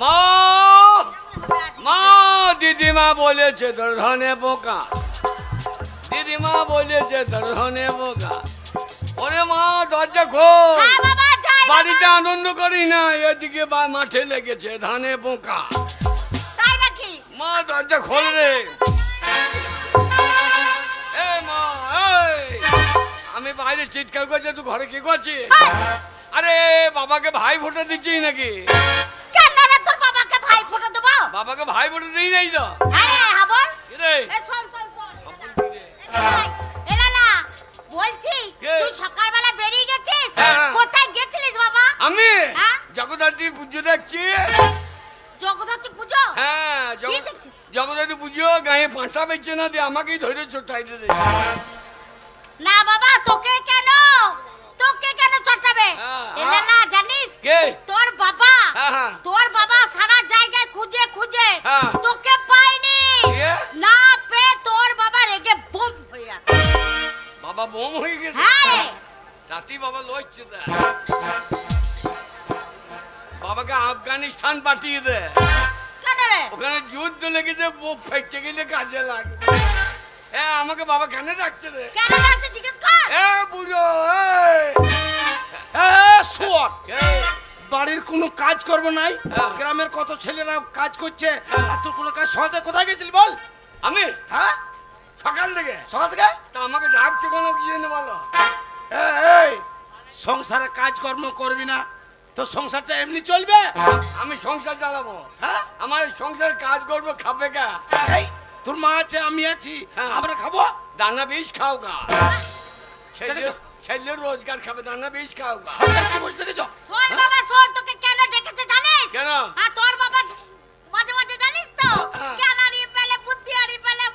মা মা দিদিমা বলেছে তোর ধনে পোকা, দিদিমা বলেছে তোর ধনে পোকা। ওরে মা দরজা খোল, বাড়িতে আনন্দ করি না, এদিকে মাঠে লেগেছে ধানে পোকা। মা দরজা খোল রে। মা আমি বাইরে চিৎকার করছি, তুই ঘরে কি করছিস? আরে বাবাকে ভাই ফোঁটা দিচ্ছিস নাকি? বাবাকে ভাই ফোঁটা দিই নাই তো। সকালবেলা বেরিয়ে গেছিস, কোথায় গেছিলিস বাবা? আমি জগদ্ধাত্রী পুজো দেখছি। জগদ্ধাত্রী পুজো? হ্যাঁ জগদ্ধাত্রী পুজো। গায়ে পাঁঠা বেচছে না দিয়ে আমাকেই ধরে চটাইতে দে। না বাবা, তোকে কেন চটাবে? না জানিস তোর বাবা সারা জায়গায় খুঁজে খুঁজে তোকে পায়নি, না পেয়ে তোর বাবা রেগে বোম হয়ে গেছে। বাবা বোম হয়ে গেছে? হ্যাঁ তাতি বাবা লইছে। বাবাকে আফগানিস্তান পাঠিয়ে দে। কেন রে? ওখানে যুদ্ধ লেগেছে, বোম ফেটে গেলে কাজে লাগবে। আমাকে বাবা কেন রাখছে রে? কেন রাখছে জিজ্ঞেস কর। বুঝো বাড়ির কোনো কাজ করবো নাই, গ্রামের কত ছেলেরা কাজ করছে, আর তোর কোনো কাজ সহজে কোথায় গেছিলি বল? আমি সকাল থেকে তা আমাকে ডাকছো কোনো কি জন্য বলো? সংসারে কাজকর্ম করবি না তো সংসারটা এমনি চলবে? আমি সংসার চালাবো। আমার সংসার কাজ করবো, খাবে কা? তোর মা আছে, আমি আছি, আমরা খাবো। দানা বীজ খাও গা, ছেলে রোজগার খাবে, দানা বীজ খাও গা। শোন বাবা শোন, তোকে কেন ডেকেছে জানিস? কেন? তোর বাবা মাঝে মাঝে জানিস তো কেন হারিয়ে পেলে বুদ্ধি হারিয়ে পেলে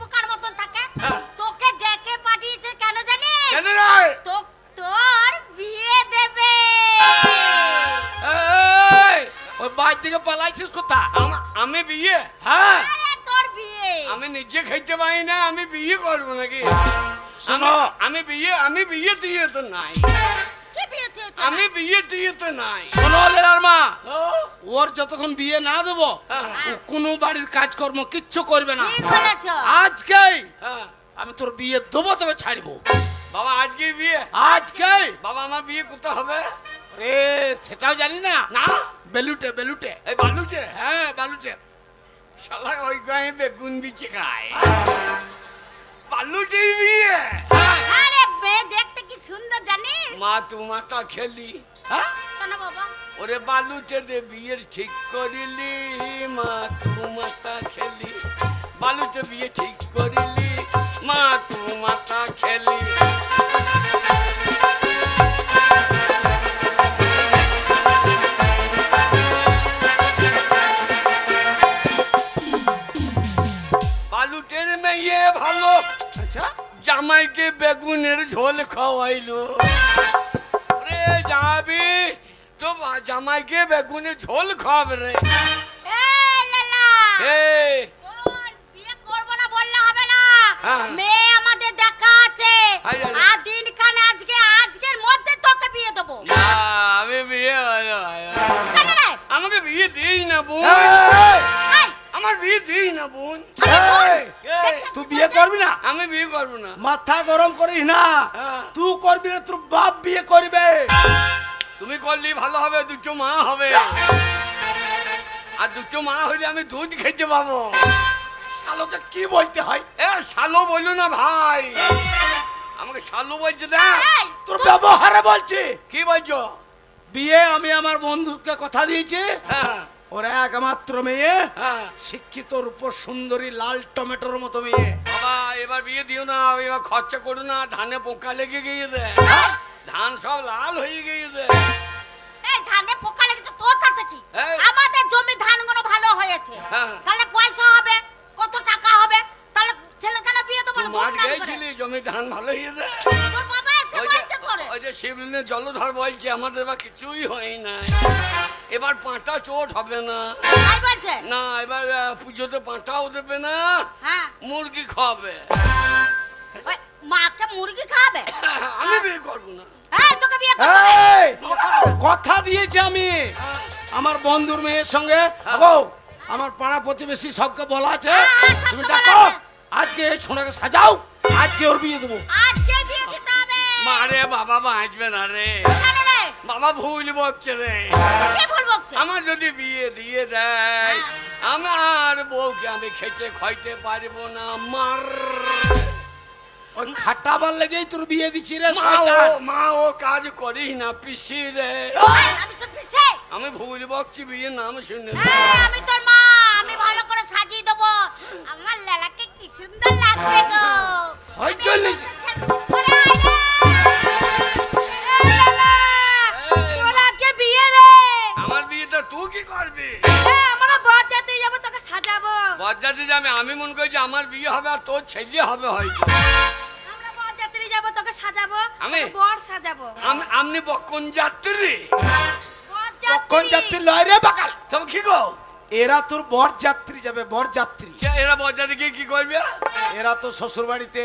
পোকার মতন থাকে, তোকে ডেকে পাঠিয়েছে কেন জানিস? কেন রে? তোর বিয়ে দেবে। ওই বাইর থেকে পালাইছিস কোথা? আমি বিয়ে? হ্যাঁ তোর বিয়ে। আমি নিজে খাইতে পারি না, আমি বিয়ে করবো নাকি? আমি বিয়ে দিয়ে তো নাই। আমি বিয়ে দিয়ে তো নাই। শোনো লেলার মা, ওর যতক্ষণ বিয়ে না দেবো কোনো বাড়ির কাজকর্ম কিচ্ছু করবে না। আজকেই আমি তোর বিয়ে দেবো, তবে ছাড়বো। বাবা আজকে বিয়ে? আজকে। বাবা আমার বিয়ে কোথায় হবে? সেটাও জানি না। না বেলুটে। এই বালুতে? হ্যাঁ বালুটে। শালা ওই গায়ে বেগুন বিচে খায়, বালুতেই বিয়ে? আরে বে দেখতে কি সুন্দর জানিস? মা তু মাতা খেলি। কেন বাবা? ওরে বালুতে দে বিয়ের ঠিক করিলি, মা তু মাতা খেলি। বালুতে বিয়ে ঠিক করিলি, মা তু মাতা খেলি। বালুটের মেয়ে ভালো, আচ্ছা জামাইকে বেগুনের ঝোল খাওয়াইলো। রে যাবি তো জামাইকে বেগুনের ঝোল খাওয়াবে রে। বিয়ে করবো না বললে হবে না, মেয়ে আমাদের দেখা আছে, আর দিনখান আজকের মধ্যে তোকে বিয়ে দেবো। আমি বিয়ে আমাকে বিয়ে দিই না বোন, আমার বিয়ে দিই না বোন। তুই বিয়ে করবি না? আমি বিয়ে করবো না। মাথা গরম করিস না, তুই করবি না, তোর বাপ বিয়ে করবে। তুমি করলে ভালো হবে, দুটো মা হবে, আর দুটো মা হইলে আমি দুধ খেতে পাবো। শালোকে কি বলতে হয়? শালো বললো না ভাই, আমাকে শালো বলছে। দেখ তোর ব্যবহারে বলছি। কি বলছো? বিয়ে আমি আমার বন্ধুকে কথা দিয়েছি, ওর একমাত্র মেয়ে, শিক্ষিত রূপর সুন্দরী লাল টমেটোর মতো মেয়ে। বাবা এবার বিয়ে দিও না, এবার খরচা করো না, ধানে পোকা লেগে গিয়েছে, ধান সব লাল হয়ে গিয়েছে। ধানে পোকা লেগেছে তোর তাতে কি? আমাদের জমি ধানগুলো ভালো হয়েছে, তাহলে পয়সা হবে, কত টাকা হবে, তাহলে ছেলে কেন বিয়ে দেবো না? মাঠ গেছিলি, জমি ধান ভালো হয়েছে। তোর বাবা এসে বলছে তোরে, ওই যে শিবলিনের জলধর বলছে আমাদের এবার কিছুই হয় না, এবার পাঁটা চোট হবে না। না এবার পুজোতে পাঁটাও দেবে না, মুরগি খাবে। মাকে মুরগি খাবে? আমি বিয়ে করবো না। কথা দিয়েছি আমি, আমার বন্ধুর মেয়ের সঙ্গে আমার পাড়া প্রতিবেশী সবকে বলা আছে, তুমি দেখো আজকে এই ছোনাকে সাজাও, আজকে ওর বিয়ে দেবো। আজকে বিয়ে দিতে হবে। মারে বাবা বাঁচবে না রে, বাবা ভুল বকছে রে। আমার যদি বিয়ে দিয়ে দেয় আমার বউকে আমি খেতে খাইতে পারবো না। মার ওই খাটাবার লেগেই তোর বিয়ে দিচ্ছি রে। মা ও কাজ করিস না পিসি রে। আমি ভুল বকছি, বিয়ের নাম শুনে। আমি তোর মা, আমি ভালো করে সাজিয়ে দেবো। আমার লালাকে কি সুন্দর লাগবে গো। ওই চল আমার বিয়েটা তুই কি করবি? বরযাত্রী যাবো, তোকে সাজাবো। বরযাত্রী যাবে? আমি মনে করি যে আমার বিয়ে হবে আর তোর ছেলে হবে হয়তো। আমরা বরযাত্রী যাবো, তোকে সাজাবো। আমি বর সাজাবো। আপনি বকন যাত্রী? বকন যাত্রী লয় রে বাকাল। তবে কি গো? এরা তোর বর যাত্রী যাবে, বর যাত্রী। এরা বরযাত্রী কি করবে? এরা তো শ্বশুর বাড়িতে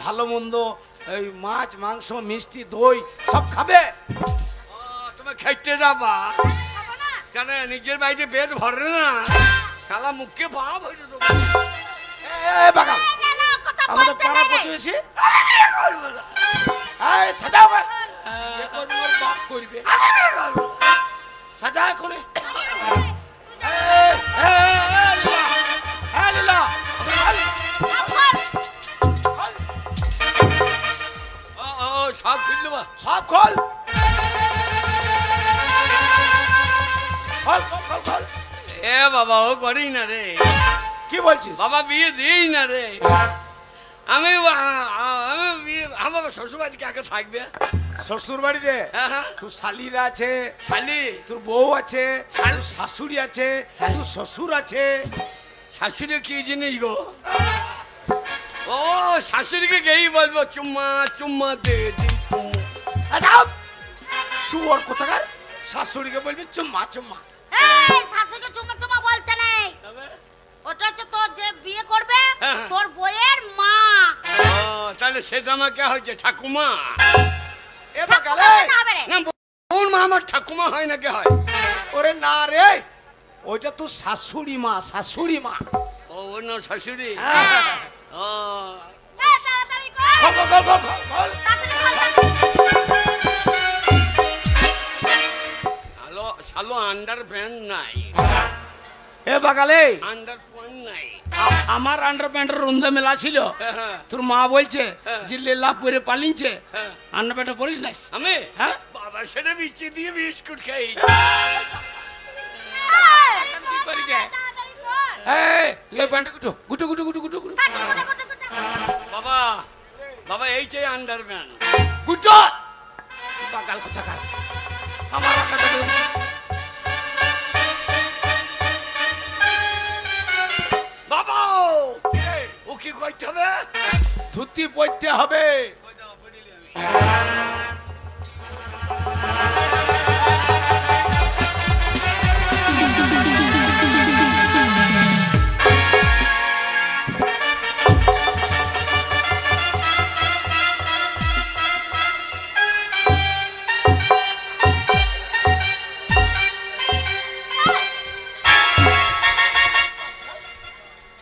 ভালো মন্দ, এই মাছ মাংস মিষ্টি দই সব খাবে। তুমি খেতে যাবা কেন? নিজের বাড়িতে পেট ভরে না, খালা মুখে পাপ হয়ে যেত। বাগাল আমাদের পাড়া প্রতিবেশী সাজাও, বাপ করবে সাজা এখনই। সব খুল দেবা, সব খোল। এ বাবা ও করি না রে। কি বলছিস বাবা? বিয়ে দিই না রে। আমি আমার শ্বশুর বাড়ি কাকে থাকবে? শ্বশুর বাড়িতে তোর শালিরা আছে, শালি তোর বউ আছে, শাশুড়ি আছে, তোর শ্বশুর আছে। শাশুড়ি কি জিনিস গো? ও শাশুড়িকে গেই বলবো চুম্মা চুম্মা দে দি। শুয়োর কোথাকার, শাশুড়িকে বলবি চুম্মা চুম্মা। শাশুড়িকে চুম্মা চুম্মা বলতে নেই, ওটা হচ্ছে তোর যে বিয়ে করবে তোর বইয়ের মা। তাহলে সেটা আমার কে হয়েছে? ঠাকুমা। ওর মা আমার ঠাকুমা হয় না কে হয়? ওরে না রে, ওইটা তো শাশুড়ি মা, শাশুড়ি মা। ও ওর নাম শাশুড়ি? ও শালো আন্ডার প্যান্ট নাই। এ বাগালে আন্ডার প্যান্ট নাই। আমার আন্ডার প্যান্টের রন্ধে মেলা ছিল, তোর মা বলছে যে লেলা পরে পালিয়েছে, আন্ডার প্যান্ট পরিস নাই। আমি বাবা সেটা বিচি দিয়ে বিস্কুট খাই। বাবা বাবা এই চাই আন্ডার প্যান্ট। গুটো বাগাল কোথাকার আমার বাবা ও কি করতে হবে? ধুতি পরতে হবে।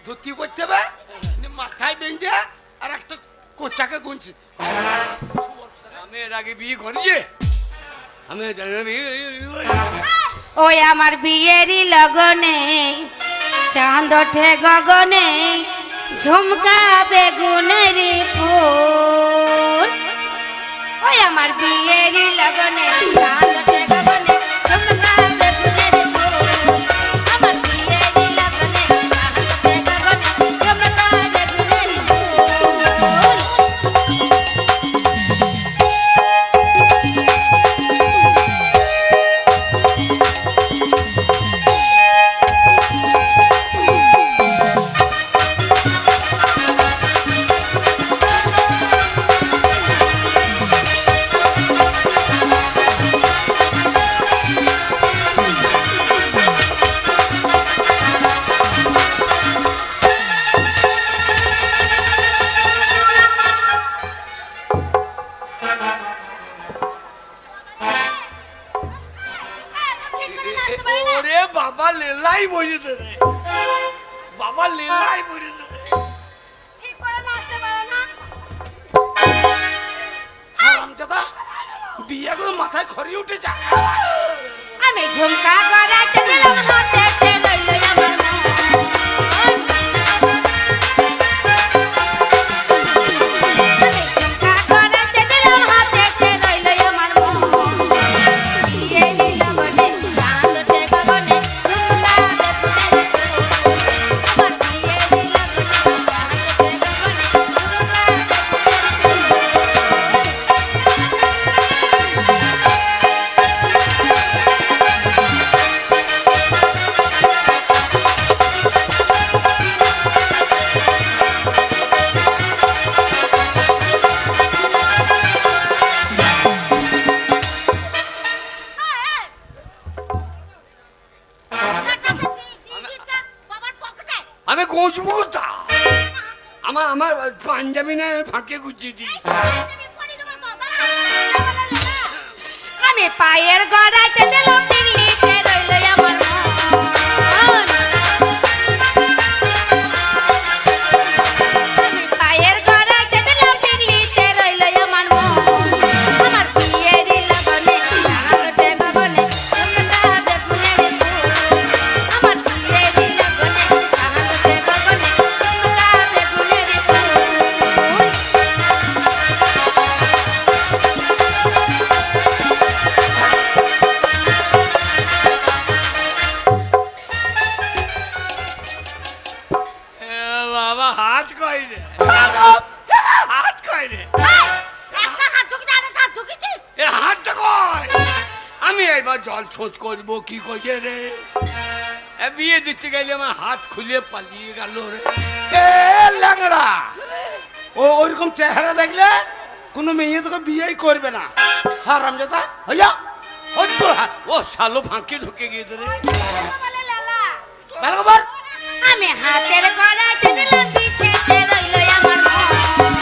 ধুতি পরতে হবে, মাথায় বেঁধে আর একটা কোচাকে গুনছি। আমি এর আগে বিয়ে করেছি, আমি ওই আমার বিয়েরই লগনে চাঁদ ওঠে গগনে ঝুমকা বেগুনের ফুল। ওই আমার বিয়েরই লগনে চাঁদ ওঠে গগনে ঝুমকা বেগুনের ফুল। আমার বিয়েরই লগনে চাঁদ ওঠে গগনে ঝুমকা বেগুনের ফুল। লেলাই বসে দেবে বাবা, লেলাই বসে দেবে। ঠিক করে নাচতে পারে না। হারামজাদা, বিয়েগুলো মাথায় খড়ি উঠে যা। আমি ঝুমকা গড়াইতে দিলাম হাতে রইল আমার মন। আমি গোজবো তা আমার পাঞ্জাবি না ফাঁকে গুছিয়ে দিই। আমি পায়ের গড়াইতে দিলাম দিল্লিতে রইল আমার মন। আমি পায়ের গড়াইতে দিলাম দিল্লিতে রইল আমার মন। আমার বিয়ের লগনে রাঙাতে গগনে তোমরা বেগুনের ফুল। আমার বিয়ের লগনে রাঙাতে গগনে তোমরা বেগুনের ফুল। বাবা হাত কই রে, হাত কই রে, একটা হাত ঢুকে যা, আরেকটা হাত ঢুকেছিস। এ হাতটা কই? আমি এইবার জল ছোঁচ করবো কি কইছে রে? এ বিয়ে দিতে গেলে আমার হাত খুলে পালিয়ে গেল রে। এ ল্যাংড়া, ও ওইরকম চেহারা দেখলে কোনো মেয়ে তোকে বিয়েই করবে না। হারামজাদা, হইয়া ওই তোর হাত ও শালো ফাঁকে ঢুকে গিয়েছে রে। বলে লালা, ভালো খবর। আমি হাতের গড়াইতে দিলাম বিছেতে রইল আমার মন।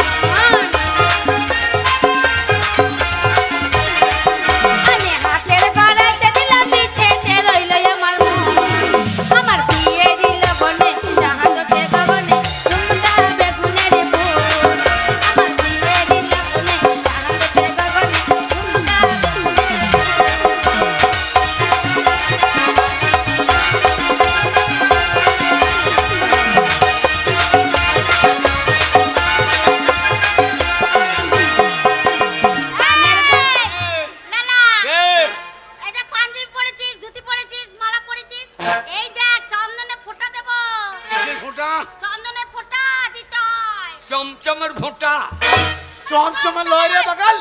আমি হাতের গড়াইতে দিলাম বিছেতে রইল আমার মন। আমার বিয়ের লগনে জাহাজতে গগনে তোমরা বেগুনের ফুল। আমার বিয়ের লগনে জাহাজতে গগনে তোমরা বেগুনের লালা, কে? এই যে পাঞ্জাবি পরেছিস, ধুতি পরেছিস, মালা পরেছিস, এই দেখ চন্দনের ফোঁটা দেব। কিসের ফোঁটা? চন্দনের ফোঁটা দিতে হয়। চমচমের ফোঁটা। চমচমে লয় রে বাগাল,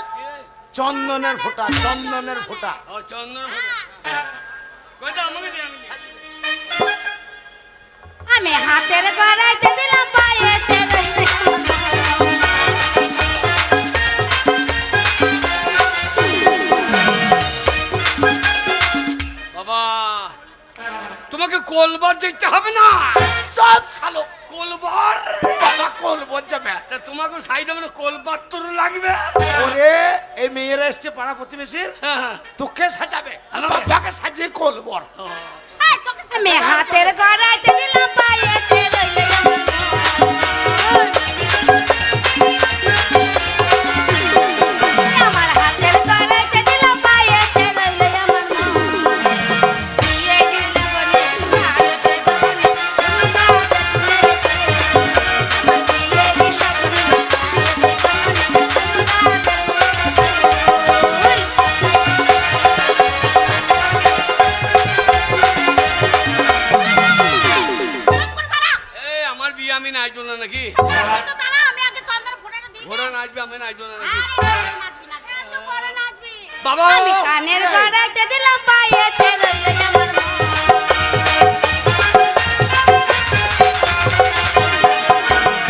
চন্দনের ফোঁটা, চন্দনের ফোঁটা। ও চন্দন ফোঁটা। কইটা আমাকে দে, আমি দিই। আমি হাতের গড়াইতে দিলাম পায়েতে রইল আমার মন। বাবা তোমাকে কলবার দেখতে হবে না, সব শালো কলবার। বাবা কোল বঞ্জাবে। তা তোমাকে সাইডে মানে কলবার তোর লাগবে। ওরে এই মেয়েরা এসছে পাড়া প্রতিবেশীর, হ্যাঁ, তোকে সাজাবে, আমাকে? বাবাকে সাজিয়ে করবর। ও, এই তোকে আমি হাতের গড়াইতে দিলাম পায়েতে রইল আমার মন। আমার হাতের গড়াইতে দিলাম পায়েতে রইল আমার মন। বিয়ের লগনে রাঙাতে গগনে তোমরা বেগুনের ফুল। আমার বিয়ের লগনে রাঙাতে গগনে এই আমার বিয়ে আমি নাচবো না নাকি? তো দাঁড়া, আমি আগে চন্দনের ফোঁটাটা দিই। ঘোড়া নাচবে, আমি নাচবো না নাকি? আরে নাচবি না, কেন বড় নাচবি? বাবা আমি কানের গড়াইতে দিলাম পায়েতে রইল আমার মন।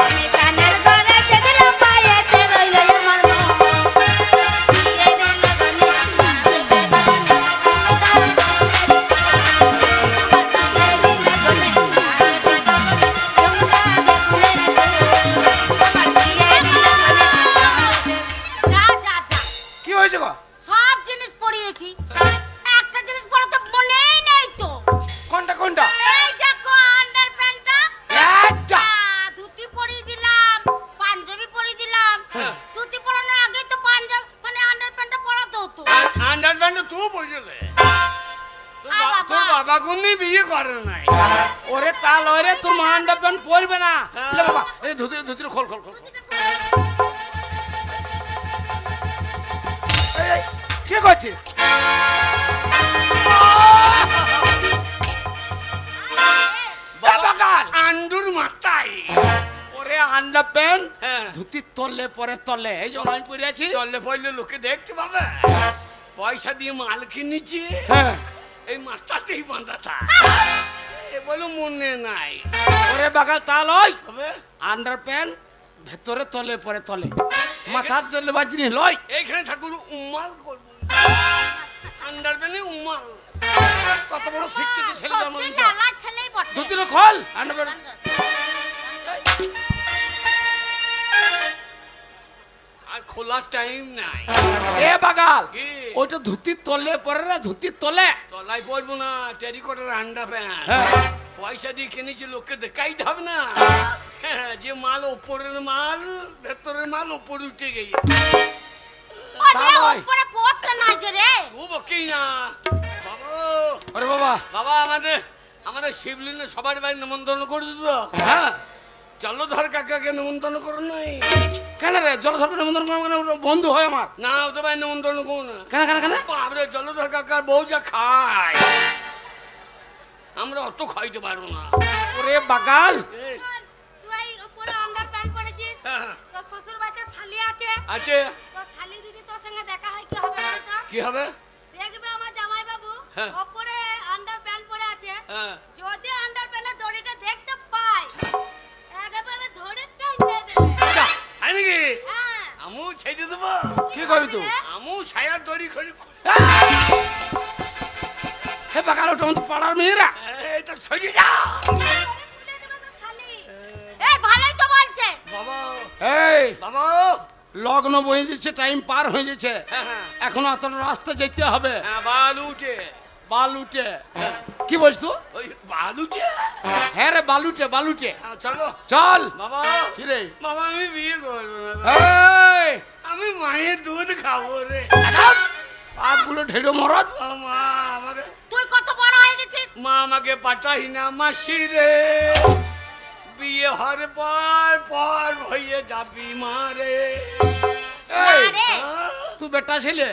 আমি কানের গড়াইতে দিলাম পায়েতে রইল আমার মন। বিয়ের লগনে রাঙাতে গগনে তোমরা বেগুনের যা যা যা, কি হয়েছে গো? সব জিনিস পরিয়েছি, একটা জিনিস পরে তো মনেই এই দেখো আন্ডার প্যান্টটা ধুতি পরিয়ে দিলাম, পাঞ্জাবি পরিয়ে দিলাম। ধুতি পরানোর আগে তো পাঞ্জাবি মানে আন্ডার প্যান্টটা পরাতে হতো। আন্ডার প্যান্ট তুই পরিলে তোর বাবা কোনদিন বিয়ে করে নাই। ওরে তা লয় রে, তোর মা আন্ডার প্যান্ট পরবে না। লে বাবা এই ধুতি খোল খোল খোল। এই কি করছিস? বাবাকাল আন্ডুর মাথায় ওরে আন্ডার প্যান্ট ধুতি তলে পরে তলে, এই যে আমি পরে আছি তলে পড়লে লোকে দেখতে পাবে। পয়সা দিয়ে মাল কিনেছি, এই মাথাতেই বাঁধা থাক। এ বলে মনে নাই। ওরে বাগাল তা লয়, হবে আন্ডার প্যান্ট ভেতরে তলে পরে তলে, মাথা তলে বাজনি লয়। এইখানে ঠাকুর উম্মাল করব, আন্ডার প্যান্টে উম্মাল। কত বড় শিক্ষিত ছেলে জন্ম সত্যি দিয়েছে। নালা ছেলেই বটে। ধুতি খোল আন্ডার প্যান্ট। আর খোলার টাইম নাই। এ বাগাল কি? ওইটা ধুতি তলে পরে রে, ধুতি তলে। তলায় পড়বো না, টেরিকটার আন্ডার প্যান্ট। পয়সা দিয়ে কিনেছি, লোককে দেখাই হবে না যে মাল ওপরের মাল, ভেতরের মাল ওপরে উঠে গেছে। উপরে পড়তে নাই যে রে। ও বকেই না বাবা। ওরে বাবা বাবা আমাদের শিবলিঙ্গে সবার বাড়ি নিমন্ত্রণ করেছে তো। হ্যাঁ জলধর কাকাকে নিমন্ত্রণ করো নাই? কেন রে? জলধর নিমন্ত্রণ করে বন্ধু হয় আমার। না ওদের বাড়ি নিমন্ত্রণ করো না। কেন কেন কেন? আমরা জলধর কাকার বউ যা খায় আমরা অত খাইতে পারবো না। ওরে বাগাল তুই উপরে আন্ডার প্যান্ট পরেছিস, তোর শ্বশুর বাড়িতে শালি আছে। আছে তোর শালি দিদি তোর সঙ্গে দেখা হয় কি হবে বলতো? কি হবে? দেখবে আমার জামাই বাবু উপরে আন্ডার প্যান্ট পরে আছে, যদি আন্ডার প্যান্টের দড়িটা দেখতে পায় একেবারে ধরে টাইনে দেবে। তাই নাকি? হ্যাঁ আমু ছেড়ে দেবো। কি করবি তুই? আমু ছায়ার দড়ি খড়ি হে বাগাল ওটা আমাদের পাড়ার মেয়েরা। এটা সরে যা খুলে দেবে তো শালি। এই ভালোই তো বলছে বাবা। এই বাবা লগ্ন বয়ে যাচ্ছে, টাইম পার হয়ে যাচ্ছে, হ্যাঁ এখন অতটা রাস্তা যেতে হবে। বাল উঠে বালুটে কি বলছো? ওই বাল উঠে। হ্যাঁ রে বালুটে বালুটে। চলো চল বাবা। কি রে? বাবা আমি বিয়ে করবো না। এই আমি মায়ের দুধ খাবো রে। পাপগুলো ঢেড়ো মরদ। ও মা আমাকে, তুই কত বড় হয়ে গেছিস। মা আমাকে পাঠাই না মাসি রে। বিয়ে হওয়ার পর হয়ে যাবি মারে। এই আরে তুই বেটা ছেলে,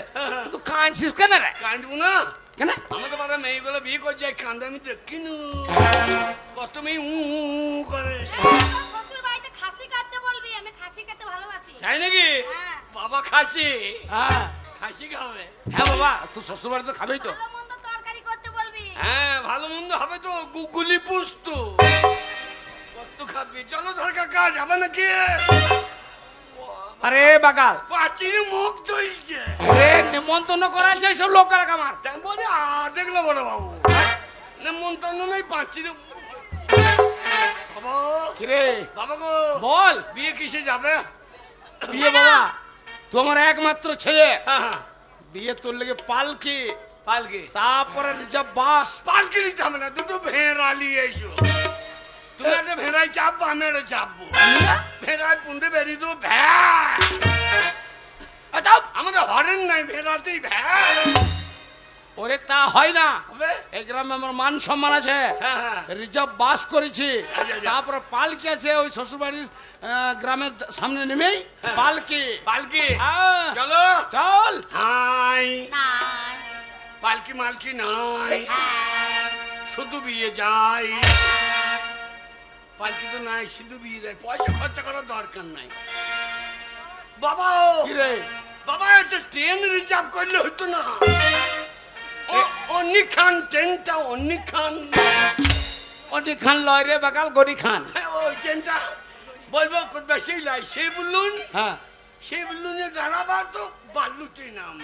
তুই কাঁদছিস কেন রে? কাঁদবো না? কেন? আমাকে পাড়া মেয়েগুলো বিয়ে করছে, কান্দে আমি দেখিনি। কত মেয়ে করে। শ্বশুর বাড়িতে খাসি কাটতে বলবি, আমি খাসি খেতে ভালোবাসি। তাই নাকি? হ্যাঁ। বাবা খাসি হ্যাঁ খাসি খাবে। হ্যাঁ বাবা, তুই শ্বশুর বাড়িতে খাবেই তো। ভালো মন্দ তরকারি করতে বলবি। হ্যাঁ ভালো মন্দ হবে তো, গুগুলি পুস্ত কত খাবি। চলো ধরকা কাজ হবে নাকি? আরে বাগাল পাচির মুখ ধুইছে। এ নিমন্ত্রণ করা আছে সব লোকের আমার। তাই বলে দেখলো বড় বাবু নেমন্তন্ন নেই পাচির। বাবা কি রে? বাবা গো বল বিয়ে কিসে যাবে? বিয়ে বাবা তোমার একমাত্র ছেলে, হ্যাঁ বিয়ে তোর লেগে পালকি, পালকি। তারপরে রিজার্ভ বাস। পালকি নিতে হবে না, দুটো ভেড়া নিয়ে এসো। তুমি একটা ভেড়ায় চাপবো, আমি একটা চাপবো। ভেড়ায় পুন্ডে বেরিয়ে দেবো ভ্যা। আমাদের হরেন নাই, ভেড়াতেই ভ্যা। ওরে তা হয় না, হবে? এই গ্রামে আমার মান সম্মান আছে, হ্যাঁ হ্যাঁ রিজার্ভ বাস করেছি, আচ্ছা, আচ্ছা। তারপরে পালকি আছে ওই শ্বশুরবাড়ির গ্রামের সামনে নেমেই পালকি। পালকি হ্যাঁ। চলো চল। হাই নাই পালকি মালকি নাই, হ্যাঁ শুধু বিয়ে যাই। পালকি তো নাই, শুধু বিয়ে যায়, পয়সা খরচা করার দরকার নাই। বাবা কি রে? বাবা একটা ট্রেন রিজার্ভ করলে হতো না? অন্য খান ট্রেনটা, অন্য খান। অনি খান লয় রে বাগাল, গনি খান। ওই ট্রেনটা বলবো বেশি লাই, সে বললুন হ্যাঁ সে বললুন দাঁড়াবা তো বাল্লুতে নাম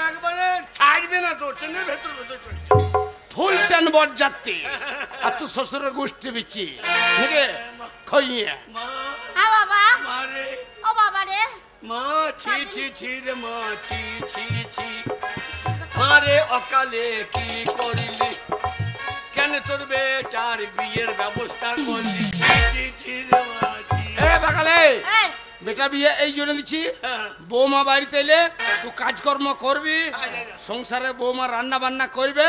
একবারে ছাড়বে না তো, ট্রেনের ভেতর ভেতর চলছে। ফুল ট্রেন বর যাত্রী, আর তুই শ্বশুরের গোষ্ঠী বিচ্ছি নাকি খাইয়ে। মা হ্যাঁ বাবা। মারে ও বাবা রে। মা ছি ছি ছি রে মা ছি ছি ছি, মারে অকালে কি করিলি কেন তোর বেটার বিয়ের ব্যবস্থা করলি বাগালে এই, বেটা বিয়ে এই জন্য দিচ্ছি, বৌমা বাড়িতে এলে তুই কাজকর্ম করবি, সংসারে বৌমা রান্না বান্না করবে,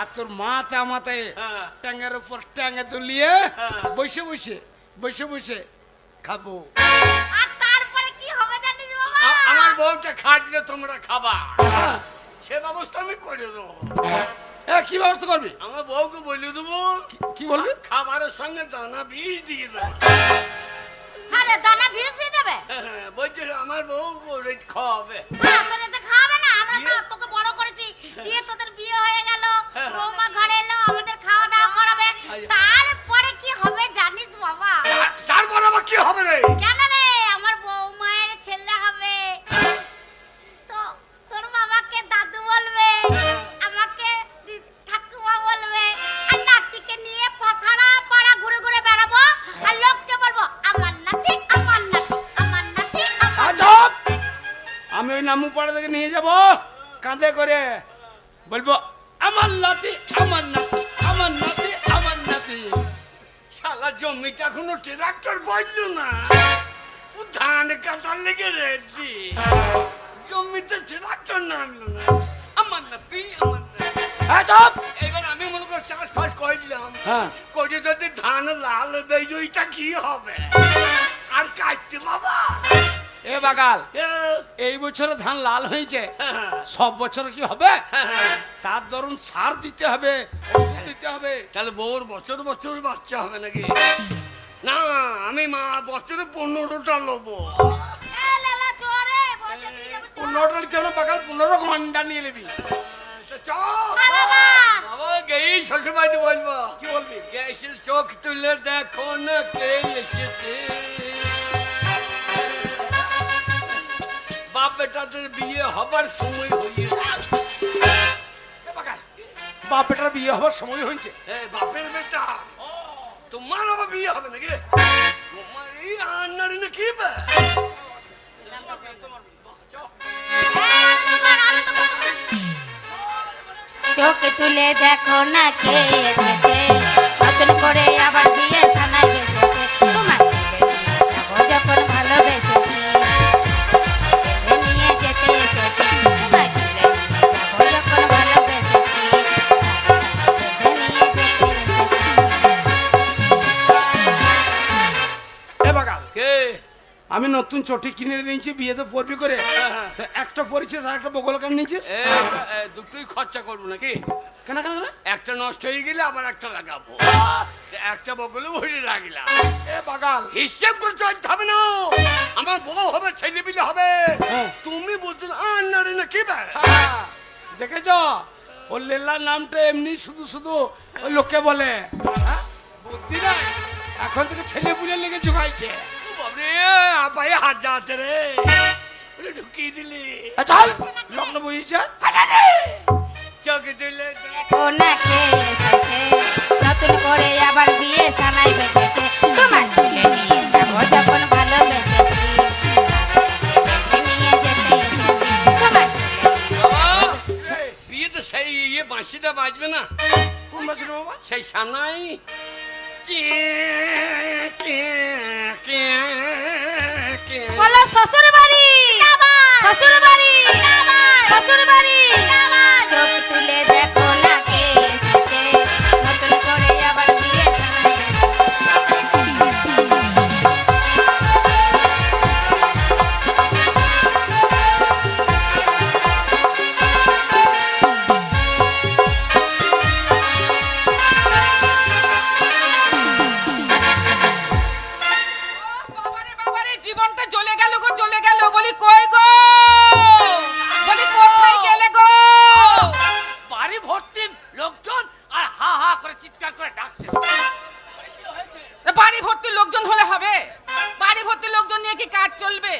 আর তোর মাতে আমাতে ট্যাঙ্গের উপর ট্যাঙ্গে দুলিয়ে বসে বসে বসে বসে খাবো। আর তারপরে কি হবে জানিস বাবা? আমার বউটা খাটলে তোমরা খাবা, সে ব্যবস্থা আমি করে দেবো। কি ব্যবস্থা করবি? আমার বউকে বলে দেবো কি বলবি? খাবারের সঙ্গে দানা বীজ দিয়ে দেবো। আরে দানা ভিজ দিয়ে দেবে? বলছে আমার বউ খাওয়াবে। না, তোর এতে খাওয়াবে না। আমরা তো তোকে বড় করেছি, দিয়ে তোদের বিয়ে হয়ে গেল, বৌমা ঘরে এলো, আমাদের খাওয়া দাওয়া করাবে। তারপরে কি হবে জানিস বাবা? তারপর আবার কি হবে রে? কেন রে? আমার বৌমায়ের ছেলে হবে, তো তোর বাবাকে দাদু বলবে, আমাকে ঠাকুমা বলবে, আর নাতিকে নিয়ে পাছাড়া পাড়া ঘুরে ঘুরে বেড়াবো, আর লোককে বলবো আমার নাতি, আমার নাতি, আমার নাতি, আমার নাতি। চুপ! আমি ওই নামু পাড়া থেকে নিয়ে যাব, কাঁধে করে বলবো আমার নাতি, আমার নাতি, আমার নাতি, আমার নাতি। শালা জমিটা এখনো ট্রাক্টর বইল না, ও ধান কাটার লেগে রেডি, জমিতে ট্রাক্টর নামলো না। আমার নাতি, আমার নাতি। চুপ! এবার আমি মনে করি চাষবাস করে দিলাম, হ্যাঁ। করে যদি ধান লাল হবে ওইটা কি হবে? আর কাটতে বাবা এ বাগাল, এ, এই বছরে ধান লাল হয়েছে, হ্যাঁ, সব বছর কি হবে? হ্যাঁ। তার ধরুন সার দিতে হবে, ওষুধ দিতে হবে। তাহলে বউর বছর বছর বাচ্চা হবে নাকি? না, আমি মা বছরে 15টা লোবো। এ লালা চোরে, বলতে দিয়ে যাবো চোর। 15টা নিতে হবে বাগাল, 15 ঘন্টা নিয়ে নিবি। বাবা, বাবা গেই শ্বশুর বাড়িতে বলবো। কি বলবি? গ্যাসের চোখ তুলে দেখো না কে এসেছে, বাপ বেটাদের বিয়ে হবার সময় হয়েছে। এ বাগাল, বাপ বেটার বিয়ে হবার সময় হয়েছে। বাপের বেটা তোমার আবার বিয়ে হবে নাকি? তোমার এই আন্নারি না কি বে? চোখ তুলে দেখো না কে এসেছে, নতুন করে আবার বিয়ে সানাই বেসেছে, তোমার যখন ভালোবেসেছি নিয়ে যেতে এসেছি, তোমার যখন ভালোবেসেছি নিয়ে যেতে এ বাগাল, কে? আমি নতুন চটি কিনে দিয়েছি, বিয়েতে পরবি করে। তো একটা পরিছিস আর একটা বগল কান নিয়েছিস, দুটোই খরচা করবো নাকি? কেন কেন কেন? একটা নষ্ট হয়ে গেলে আবার একটা লাগাবো, একটা বগলে ভরে রাখলাম। এ বাগাল, হিসেব করে চলতে হবে না, আমার বউ হবে, ছেলে পিলে হবে, হ্যাঁ। তুমি বলছো আন্নারি না কি বে? দেখেছ ও লেলার নামটা এমনি শুধু শুধু ওই লোককে বলে, বুদ্ধি নাই, এখন থেকে ছেলে পুলে লেগে জোগাইছে। বাবরে আপাই হাত যাচ্ছে রে, ওরে ঢুকিয়ে দিলি। চল লগ্ন বইছে, চোখ দিলে দেখো না কে এসেছে, নতুন করে আবার বিয়ে সানাই বেসেছে, তোমার তুলে নিয়ে যাবো যখন ভালোবেসেছি নিয়ে যেতে এসেছি, তোমার বিয়ে তো সেই ইয়ে বাঁশিটা বাজবে না? কোন মাসে বাবা? সেই সানাই বলো শ্বশুর বাড়ি, শ্বশুর বাড়ি, শ্বশুর বাড়ি। চোখ তুলে দেখো না কে এসেছে, নতুন করে আবার বিয়ে সানাই বাবারে বাবারে, জীবনটা জ্বলে গেল গো, জ্বলে গেল। বলি কই গো, বলি কোথায় গেলে গো? বাড়ি ভর্তি লোকজন আর হা হা করে চিৎকার করে ডাকছে। বাড়ি ভর্তি লোকজন হলে হবে? বাড়ি ভর্তি লোকজন নিয়ে কি কাজ চলবে?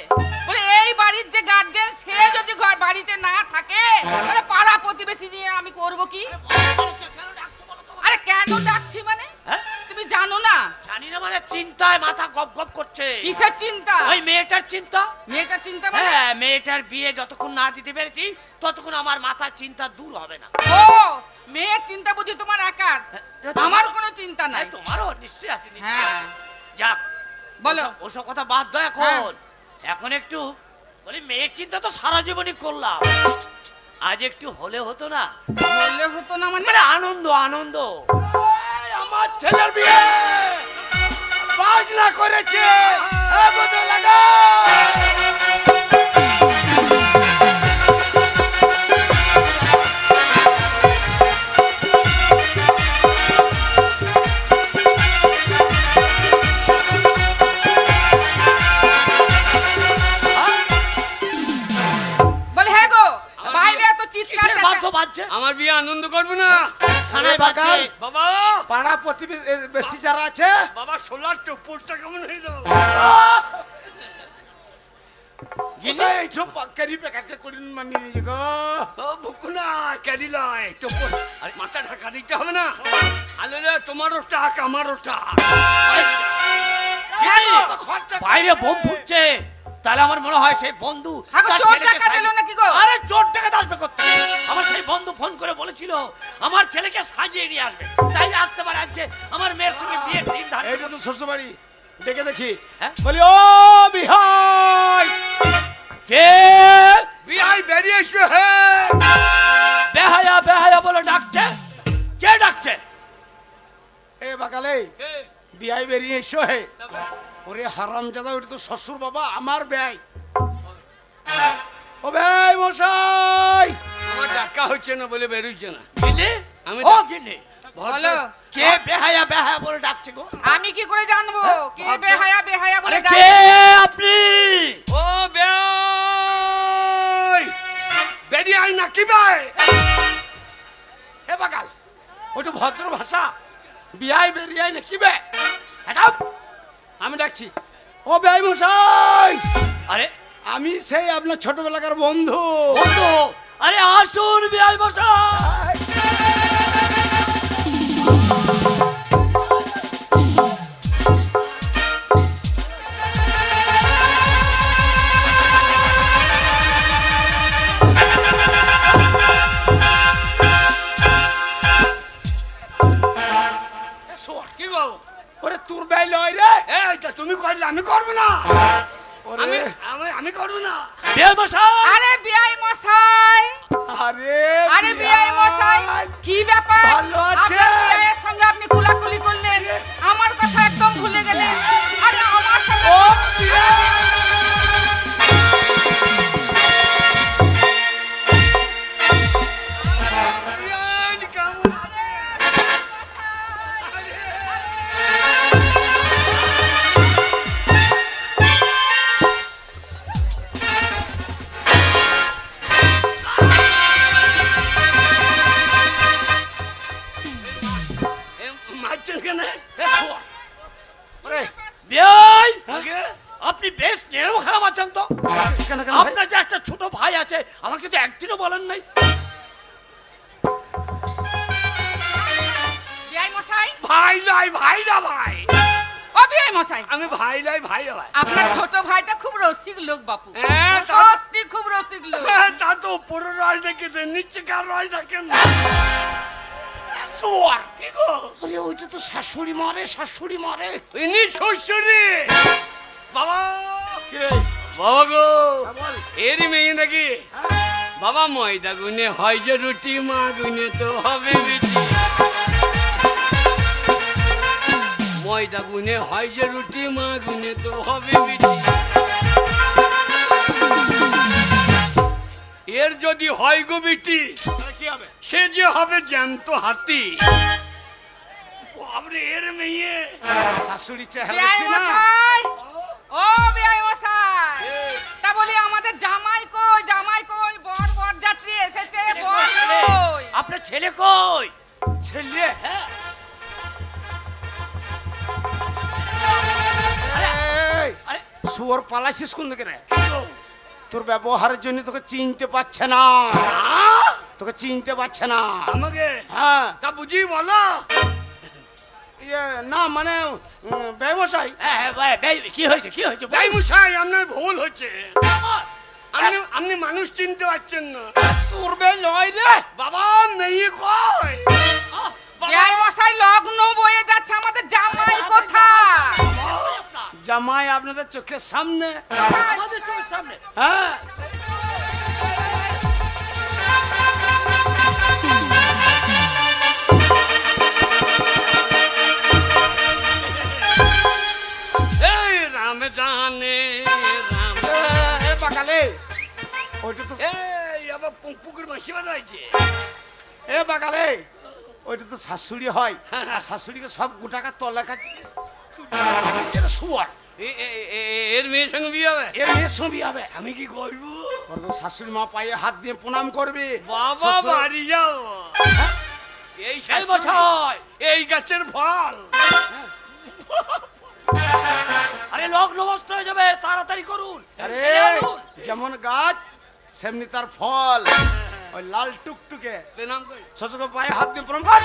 বলে এই বাড়ির যে গার্জেন, সে যদি ঘর বাড়িতে না থাকে, তাহলে পাড়া প্রতিবেশী নিয়ে আমি করব কি? আরে কেন ডাকছি মানে হ্যাঁ? তুমি জানো না? জানি না মানে চিন্তায় মাথা গপ গপ করছে। কিসের চিন্তা? ওই মেয়েটার চিন্তা। মেয়েটার চিন্তা মানে? হ্যাঁ, মেয়েটার বিয়ে যতক্ষণ না দিতে পেরেছি ততক্ষণ আমার মাথার চিন্তা দূর হবে না। ও মেয়ের চিন্তা বুঝি তোমার একার, আমার কোনো চিন্তা নাই। তোমারও নিশ্চয়ই আছে, নিশ্চয়ই হ্যাঁ আছে। যাক, বলো। ওসব কথা বাদ দাও এখন। এখন একটু বলি, মেয়ের চিন্তা তো সারা জীবনই করলাম, আজ একটু হলে হতো না? বললে হতো না মানে? মানে আনন্দ আনন্দ। এই আমার ছেলের বিয়ে বাজনা করেছে, এ বোধ লাগা। বলে হ্যাঁ গো, বাইরে এত চিৎকার কিসের বাদ্য বাজছে? আমার বিয়ে আনন্দ করবে না? থানায় বাজছে। বাবা পাড়া প্রতিবেশী যারা আছে, বাবা সোলার টুপুরটা কেমন হয়ে যাবে? কোথায় এইসব ক্যারি প্যাকেটে করে মানিয়ে নিয়েছে গো? ও বুকু না, ক্যারি লয়, টুপুর। আর মাথা ঢাকা দিতে হবে না? আলে রে, তোমারও টাক আমারও টাক। গিন্নি, তো খরচা বাইরে বোম ফুটছে, তাহলে আমার মনে হয় সেই বন্ধু হ্যাঁ গো, তার চোর ছেলেকে ডাকাত এলো নাকি গো? আরে চোর ডাকাত আসবে কোত্থেকে? আমার সেই বন্ধু ফোন করে বলেছিল আমার ছেলেকে সাজিয়ে নিয়ে আসবে, তাই আসতে পারে আজকে আমার মেয়ের সঙ্গে বিয়ে ঠিক ধার্য। এইটা তো শ্বশুরবাড়ি, দেখে দেখি। হ্যাঁ? বলি ও বিহাই, কে বিয়াই বেরিয়ে এসো হে। বেহায়া বেহায়া বলে ডাকছে? কে ডাকছে? এ বাকালে এ, বিয়াই বেরিয়ে এসো হে। ওরে হারামজাদা, ওটা তো শ্বশুর বাবা, আমার ব্যয়। ও ব্যয় মশাই, আমার ডাকা হচ্ছে না বলে বেরোচ্ছে না। গিন্নি, আমি ও ডাক- গিন্নি, বলো। কে বেহায়া বেহায়া বলে ডাকছে গো? আমি কি করে জানবো কে ভদ্র- বেহায়া বেহায়া বলে আরে ডাকে? কে আপনি? ও বেয়াই বেরিয়ে আয় না কি ভাই? এ বাকাল, ওটা ভদ্র ভাষা। বিয়াই বেরিয়ে আয় না কি বে? হ্যাঁ, আমি ডাকছি। ও ব্যয় মশাই, আরে আমি সেই আপনার ছোটবেলাকার বন্ধু। বন্ধু, আরে আসুন বিআই মশাই। এ শোন, কি গো? ওরে তোর ব্যয় লয় রে। এইটা তুমি করলে আমি করবো না। ওরে আমি আমি আমি করবো না। বিআই মশাই, আরে বিআই মশাই, আরে আরে বিআই মশাই, কি ব্যাপার? ভালো আছেন? আপনার বিআইয়ের সঙ্গে আপনি কুলাকুলি করলেন, আমার কথা একদম ভুলে গেলেন। আরে আমার সঙ্গে ও বিয়াই, বিয়াই কেমন আছে? এ, মারছেন কেন? এ শোন, ওরে বিআই, আগে আপনি বেশ নেড়ো খারাপ আছেন তো? কেন কেন ভাই? আপনার যে একটা ছোট ভাই আছে, আমাকে তো একদিনও বলেন নাই। বিআই মশাই, ভাই লয়, ভাই না ভাই। ও বিআই মশাই, আমি ভাই লয়, ভাই না ভাই। আপনার ছোট ভাইটা খুব রসিক লোক বাপু, হ্যাঁ, তা- সত্যি খুব রসিক লোক। তা তো উপরের রস দেখেছে, নিচে কার রস দেখেন না। শোন, কি গো? আরে ওইটা তো শাশুড়ি মারে, শাশুড়ি মারে। ইনি শ্বশুরি। বাবা কে? বাবা গো, বল। এরই মেয়ে নাকি? বাবা ময়দা গুনে হয় যে রুটি, মা গুনে তো হবে বিটি। ময়দা গুনে হয় যে রুটি, মা গুনে তো হবে বিটি। এর যদি হয় গো বিটি, তাহলে কি হবে? সে যে হবে জ্যান্ত হাতি। বাবরে, এর মেয়ে। শাশুড়ি চেহারা বিআই দেখছি না। মশাই, ও বিআই মশাই, তা বলি আমাদের জামাই কই, জামাই কই? বর যাত্রী এসেছে, বর কই? আপনার ছেলে কই? ছেলে হ্যাঁ, এই, আরে শুয়োর পালাইছিস কোন দিকে রে? তোর ব্যবহারের জন্য তোকে চিনতে পারছে না, তোকে চিনতে পারছে না। আমাকে হ্যাঁ, তা বুঝি বলো। ইয়ে না মানে ব্যবসায়ী। হ্যাঁ, হ্যাঁ, কি হয়েছে, কি হয়েছে? ভাই মশাই, আপনার ভুল হচ্ছে। আমার? আপনি মানুষ চিনতে পারছেন না। তোর বে লয় রে বাবা মেয়ে কই? এই মশাই লগ্ন বয়ে যাচ্ছে, আমাদের জামাই কোথায়? জামাই আপনাদের চোখের সামনে। আমাদের চোখের সামনে। হ্যাঁ এই রাম জানে রাম। এ বাগালে ওইটা তো এই আবার পুকুর মাসি বাজাইছে। এ বাগালে ওইটা তো শাশুড়ি হয়, আর শাশুড়িকে সব গোটাকা তলা কাটি শুয়ার এর মেয়ের সঙ্গে বিয়ে হবে? এর মেয়ের ছবি হবে। আমি কি করবো? ওর তো শাশুড়ি মা পায়ে হাত দিয়ে প্রণাম করবে। বাবা শ্বশুর- বাড়ি যাও। এই এই শাশুড়ি, মশাই, এই গাছের ফল। আরে লগ্ন নষ্ট হয়ে যাবে, তাড়াতাড়ি করুন। আরে ছেলে আনুন। যেমন গাছ সেমনি তার ফল। ওই লাল টুকটুকে প্রণাম করি। শ্বশুরকে পায়ে হাত দিয়ে প্রণাম কর।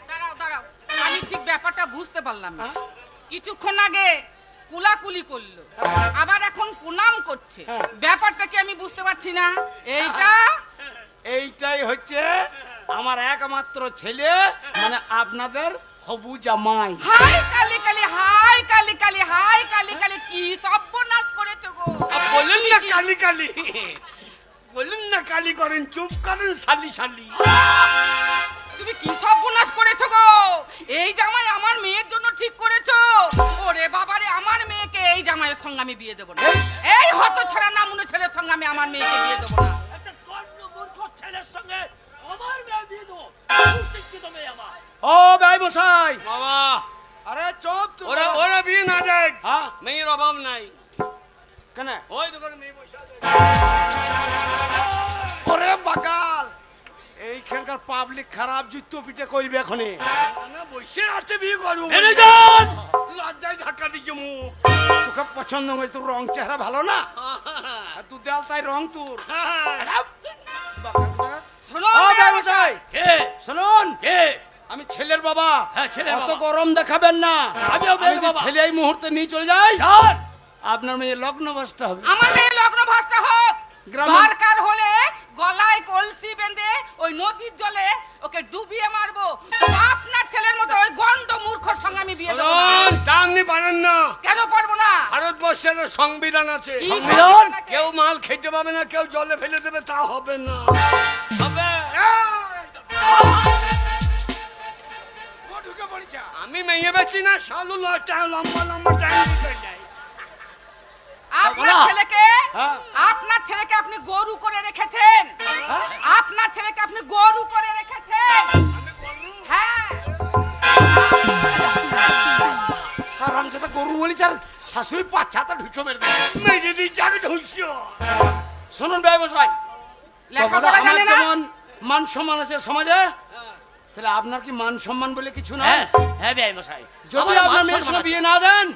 দাঁড়াও দাঁড়াও, আমি ঠিক ব্যাপারটা বুঝতে পারলাম না। হ্যাঁ? কিছুক্ষণ আগে কুলাকুলি করলো, আবার এখন প্রণাম করছে, হ্যাঁ। ব্যাপারটা কি আমি বুঝতে পারছি না। এইটা এইটাই হচ্ছে আমার একমাত্র ছেলে, মানে আপনাদের হবু জামাই। হাই কালি কালি, হাই কালি কালি, হাই কালি কালি, কি সর্বনাশ করেছো গো। বললেন না কালি কালি, বললেন না কালি করেন, চুপ করেন শালি শালি। তুমি কি সর্বনাশ করেছো গো। এই জামাই আমার মেয়ের জন্য ঠিক করেছো? ওরে বাবারে, আমার মেয়েকে এই জামাইয়ের সঙ্গে আমি বিয়ে দেবো না। এই হতছাড়া নামুনো ছেলের সঙ্গে আমি আমার মেয়েকে বিয়ে দেবো না। একটা কর্ণ মূর্খ ছেলের সঙ্গে আমার মেয়ে বিয়ে দেবো? শিক্ষিত মেয়ে আমার। ও ভাই মশাই, বাবা আরে চুপ তুই। ওরা ওরা বিয়ে না দেখ, হ্যাঁ মেয়ের অভাব নাই। কেন? ওই দোকানে মেয়ে পয়সা দেয়। ওরে বাগাল, এইখানকার পাবলিক খারাপ জুতো পিঠে করবে এখনই। না বসে আছে বিয়ে করবো। বেরিয়ে যান। লজ্জায় ধাক্কা দিচ্ছে মুখ। তোকে পছন্দ হয়েছে, তোর রং চেহারা ভালো না, আর তুই দেয়াল তাই রং তোর। শোনো ও ভাই মশাই, কে? শুনুন, কে? আমি ছেলের বাবা। হ্যাঁ, ছেলের অত বাবা। গরম দেখাবেন না। আমিও মেয়ের যদি বাবা। ছেলে এই মুহূর্তে নিয়ে চলে যায়, যান। আপনার মেয়ে লগ্ন বসতে হবে। আমার মেয়ে লগ্ন ভাসতে হোক, গ্রামে- দরকার হলে গলায় কলসি বেঁধে ওই নদীর জলে ওকে ডুবিয়ে মারবো। তো আপনার ছেলের মতো ওই গন্ড মূর্খর সঙ্গে আমি বিয়ে দেবো না। তা আপনি পারেন না। কেন পারবো না? ভারতবর্ষের সংবিধান আছে। কি সংবিধান? সংবিধান? কেউ মাল খেতে পাবে না, কেউ জলে ফেলে দেবে, তা হবে না। হবে। ও ঢুকে পড়েছে। আমি মেয়ে বেছি না, শালু লম্বা লম্বা টাইম দিতে যাই। আপনার বাবা। ছেলেকে হ্যাঁ। আপনার ছেলেকে আপনি গরু করে রেখেছেন। আপনার ছেলেকে আপনি গরু করে রেখেছেন। আমি গরু? হ্যাঁ, আর আমি সাথে গরু বলিস, আর শাশুড়ি পাচ্ছাটা ঢুকছো মেরে দেবে। মেয়ে দিদি যাকে ঢুকছো। শুনুন ভাই মশাই, লেখাপড়া আমার জানে না। যেমন মান সম্মান আছে সমাজে, তাহলে আপনার কি মান সম্মান বলে কিছু নাই? হ্যাঁ, হ্যাঁ বেআই মশাই। যদি আমার আপনার মান মেয়ের সম্মান সঙ্গে আছে। বিয়ে না দেন,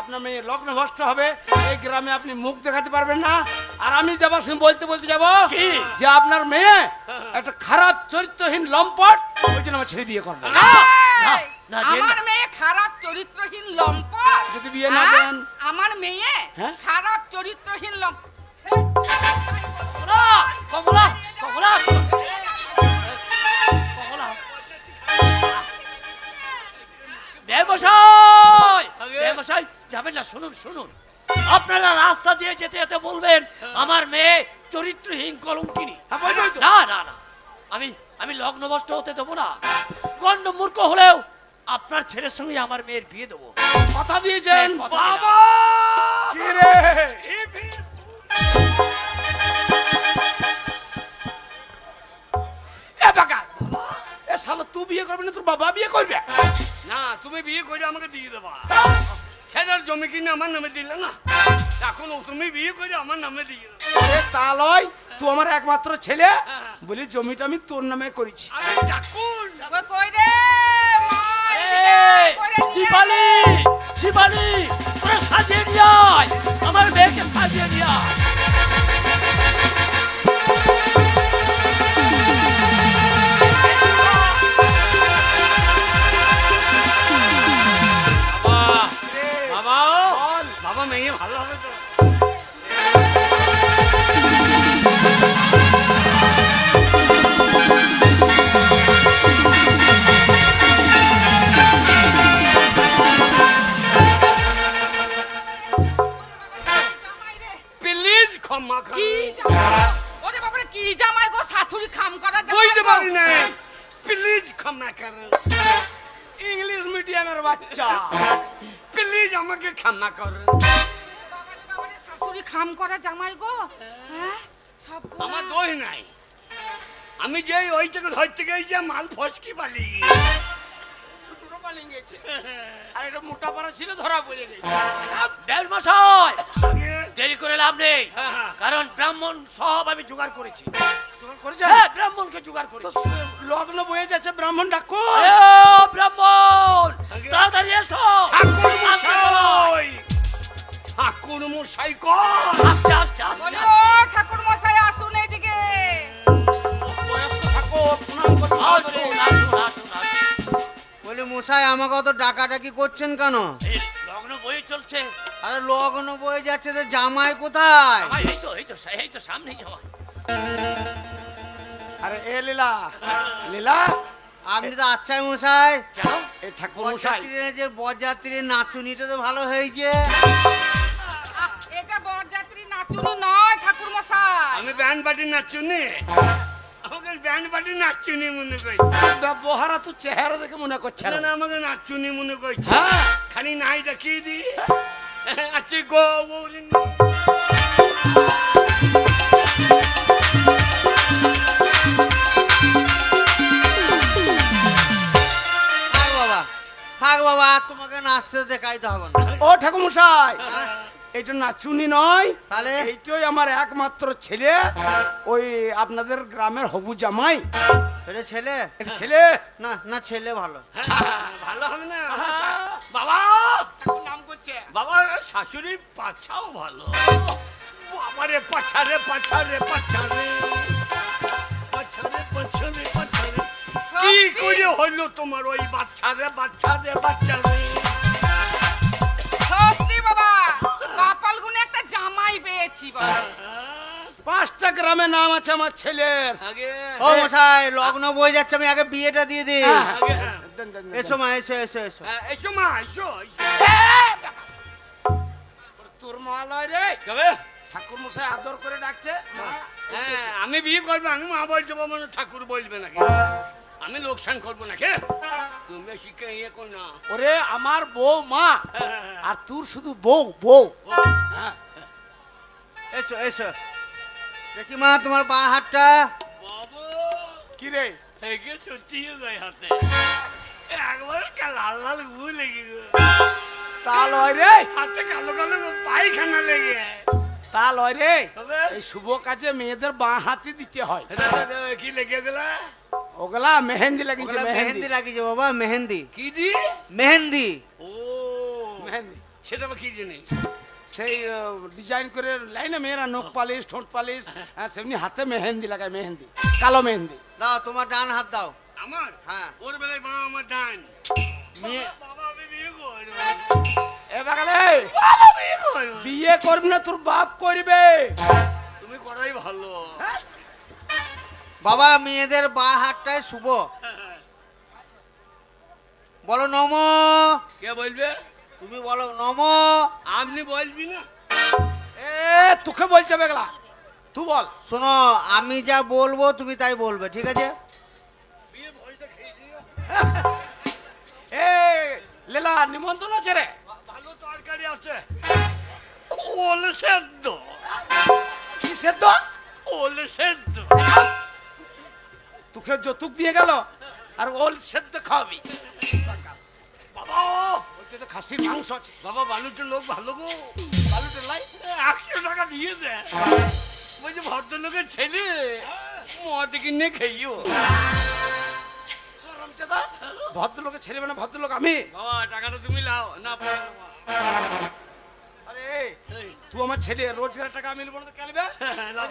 আপনার মেয়ে লগ্ন ভ্রষ্ট হবে। এই গ্রামে আপনি মুখ দেখাতে পারবেন না। আর আমি যাবার সময় বলতে বলতে যাবো কি? যে আপনার মেয়ে একটা খারাপ চরিত্রহীন লম্পট, ওই জন্য আমার ছেলে বিয়ে করবে না। না, এই, না, যে আমার না। মেয়ে খারাপ চরিত্রহীন লম্পট। যদি বিয়ে না হ্যাঁ? দেন? আমার মেয়ে হ্যাঁ? খারাপ চরিত্রহীন লম্পট। কমলা, কমলা, কমলা, কমলা। বেআই মশাই, বেআই মশাই, যাবেন না, শুনুন শুনুন। আপনারা রাস্তা দিয়ে যেতে যেতে বলবেন আমার মেয়ে চরিত্রহীন কলঙ্কিনী। হ্যাঁ, বলবোই তো। না না না, আমি লগ্নভ্রষ্ট হতে দেবো না। গণ্ড মূর্খ হলেও আপনার ছেলের সঙ্গে আমার মেয়ের বিয়ে দেবো। কথা দিয়েছেন। কথা দিলাম। বাবা কি রে? এ বাকা, এ শালা তুই বিয়ে করবি না তোর বাবা বিয়ে করবে? না, তুমি বিয়ে করে আমাকে দিয়ে দেবা। সেটার জমি কিনে আমার নামে দিলে না, এখন তুমি বিয়ে করে আমার নামে দিয়ে দেবে। আরে তা লয়, তুই আমার একমাত্র ছেলে হ্যাঁ। বলি জমিটা আমি তোর নামে করেছি। আরে ডাকুন। কই রে মা, এই, কই রে নিয়ে শিবানী, শিবানী, তোরা সাজিয়ে নিয়ে আয়। আমার মেয়েকে ওকে সাজিয়ে নিয়ে আয়। বাবা বল। বাবা মেয়ে ভালো হবে তো? জামাই রে, প্লিজ ক্ষমা কি করো। জামাই? ওরে বাবারে, কি জামাই গো, শাশুড়ি খাম করা জামাই বুঝতে গো। পারি না, প্লিজ ক্ষমা করো, ইংলিশ মিডিয়ামের বাচ্চা। প্লিজ আমাকে ক্ষমা করো। বাবারে বাবারে, শাশুড়ি খাম করা জামাই গো। হ্যাঁ, সব আমার দোষ নাই, আমি যে ওইটাকে ধরতে গিয়ে মাল ফসকি পালি। ছোটটা পালিয়ে গেছে। আর এটা মোটা পাড়া ছিল, ধরা পড়ে গেছে। বেশ মশাই, দেরি করে লাভ নেই, হ্যাঁ। কারণ ব্রাহ্মণ সব আমি জোগাড় করেছি। জোগাড় করেছে? হ্যাঁ, ব্রাহ্মণকে জোগাড় তো করেছি। লগ্ন বয়ে যাচ্ছে, ব্রাহ্মণ ডাকো। এ, ব্রাহ্মণ, তাড়াতাড়ি এসো। ঠাকুর মশাই, ঠাকুর মশাই কর। আস্তে, আস্তে, আস্তে, বলো আস্তে। ঠাকুর মশাই, আসুন এইদিকে। বয়স্ক ঠাকুর, প্রণাম করতে হবে। আসুন, আসুন, আসুন, আসুন। বলি মশাই আমাকে অত ডাকাডাকি করছেন কেন? এই লগ্ন বই চলছে। আরে লগ্ন বয়ে যাচ্ছে তো, জামাই কোথায়? জামাই এই তো সামনেই জামাই। আরে এ লীলা, লীলা, আপনি তো আচ্ছাই মশাই। কেন? এই ঠাকুর মশাই। বরযাত্রীর নাচুনিটা তো ভালো হয়েছে। এটা বরযাত্রী নাচুনি নয় ঠাকুর মশাই। আমি ব্যান্ড পার্টি নাচুনি, আমাকে ব্যান্ড পার্টি নাচুনি মনে করি। ব্যবহার তো চেহারা দেখে মনে করছে না না। না, আমাকে নাচুনি মনে করছি। হ্যাঁ। খালি নাই দেখিয়ে দি। আচ্ছা গো বৌরিন। থাক বাবা, থাক বাবা, আর তোমাকে নাচতে দেখাইতে হবে না। ও ঠাকুর মশাই, এইটা নাচুনি নয়, তাহলে? এইটাই আমার একমাত্র ছেলে, ওই আপনাদের গ্রামের হবু জামাই। এটা ছেলে? এটা ছেলে। না না, ছেলে ভালো। ভালো হবে না বাবা? নাম করছে। বাবা শাশুড়ি পাছাও ভালো। বাবারে পাছারে পাছারে পাছারে পাছারে পাছারে পাছারে, কি করে হইলো তোমার ওই বাচ্চারে বাচ্চারে বাচ্চারে? সত্যি বাবা, কপাল গুনে একটা জামাই পেয়েছি বাবা। 5টা গ্রামে নাম আছে আমার ছেলের। আগে ও মশাই, লগ্ন বয়ে যাচ্ছে, আমি আগে বিয়েটা দিয়ে দিই। আগে দেন, দেন, দেন। এসো মা, এসো এসো এসো। এসো মা এসো। তোর মা লয় রে। কবে? ঠাকুর মশাই আদর করে ডাকছে। হ্যাঁ, আমি বিয়ে করবো, আমি মা বলতে পারবো না, ঠাকুর বলবে নাকি? আমি লোকসান করবো নাকি? তুমি শিখে ইয়ে কর না। ওরে আমার বউ মা, হ্যাঁ, আর তোর শুধু বউ বউ। হ্যাঁ। এসো এসো। দেখি মা তোমার বাঁ হাতটা। বাবু কি রে? হেগে সত্যিও যায় হাতে, একবার লাল লাল গু লেগে গো। তা লয় রে, হাতে কালো কালো পায়খানা লেগে। তা লয় রে। তবে এই শুভ কাজে মেয়েদের বাঁ হাতে দিতে হয়। কি লেগে গেল? ওগুলা মেহেন্দি লাগিয়েছে, ওগুলা মেহেন্দি। মেহেন্দি লাগিয়েছে বাবা, মেহেন্দি কি দি? মেহেন্দি। ও মেহেন্দি সেটা আবার কি জিনিস? সেই ডিজাইন করে লাইনে মেয়েরা নখ পালিশ, ঠোঁট পালিশ, সেমনি হাতে মেহেন্দি লাগায়, মেহেন্দি, কালো মেহেন্দি। দাও তোমার ডান হাত দাও। আমার হ্যাঁ। ওর বেলায় মা আমার ডান। মেয়ে বাবা আমি বিয়ে করবো। এ বাগালে বাবা বিয়ে করবো। বিয়ে করবি না, তোর বাপ করবে। তুমি করাই ভালো। বাবা, মেয়েদের বাঁ হাতটায় শুভ। বলো নম। কে বলবে? তুমি বলো নম। আপনি বলবি না? এ তোকে বলতে হবে গেলা, তুই বল। শোনো, আমি যা বলবো তুমি তাই বলবে, ঠিক আছে? বিয়ে ভয়টা খেয়ে দিও। এ লেলা নিমন্ত্রণ আছে রে। ভালো তরকারি আছে। ওল সেদ্ধ। কি সেদ্ধ? ওল সেদ্ধ। তোকে যৌতুক দিয়ে গেল আর ওল সেদ্ধ খাওয়াবি। বাবা ওইটা তো খাসির মাংস আছে। বাবা বালুটের লোক ভালো গো। বালুটের লাই 100 টাকা দিয়ে দে। বলছি ভদ্রলোকের ছেলে মদ কিনে খেয়েও। রামচাঁদা, ভদ্রলোকের ছেলে মানে ভদ্রলোক আমি। বাবা টাকাটা তুমি লাও না। আরে এই, তুই আমার ছেলে, রোজগারের টাকা আমি নেবো না তো খেলবে? লাও।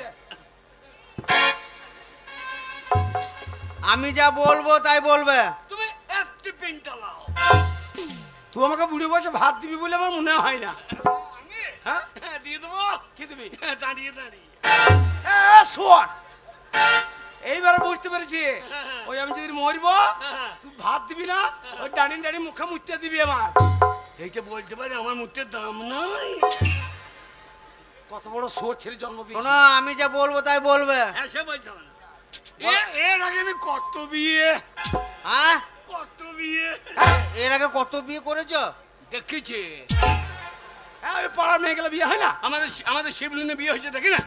আমি যা বলবো তাই বলবে। তুমি একটি পিনটা লাও। তুই আমাকে বুড়ি বয়সে ভাত দিবি বলে আমার মনে হয় না। আমি হ্যাঁ, দিয়ে দেবো। কি দিবি? দাঁড়িয়ে দাঁড়িয়ে। শোন, এইবারে বুঝতে পেরেছি। ওই আমি যদি মরব, তুই ভাত দিবি না, ওই দাঁড়িয়ে দাঁড়িয়ে মুখে মুচতে দিবি আমার। এইটা বলতে পারি আমার মুখের দাম নাই। কত বড় সোর ছেলে জন্ম শোনো, দিয়েছে। আমি যা বলবো তাই বলবে। হ্যাঁ, সে বলতে হবে না। এর আগে আমি কত বিয়ে, হ্যাঁ, কত বিয়ে এর আগে কত বিয়ে করেছো? দেখেছি। হ্যাঁ, ওই পাড়ার মেয়ে গেলে বিয়ে হয় না। আমাদের শিবলিনে বিয়ে হয়েছে দেখি না।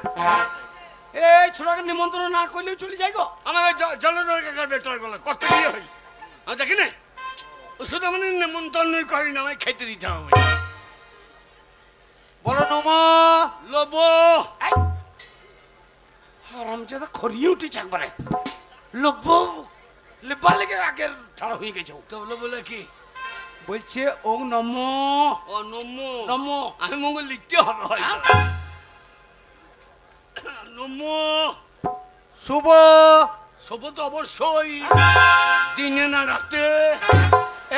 এই ছোটকে নিমন্ত্রণ না করলেও চলে যাই গো। আমাদের জলদরকার বেটার বলে কত বিয়ে হয় আমি দেখি না। ও শুধু আমাদের নিমন্ত্রণই করি না, আমায় খেতে দিতে হবে। বলো নমো। লোবো হারামজাদা খরিয়ে উঠেছে একবারে। লব্বু লেবার লেগে আগের ছাড়া হয়ে গেছে। তো বলে কি বলছে ওং নমো ও নমো নমো। আমি মঙ্গল লিখতে হবে হয়তো। নমো শুভ। সব তো অবশ্যই, দিনে না রাতে।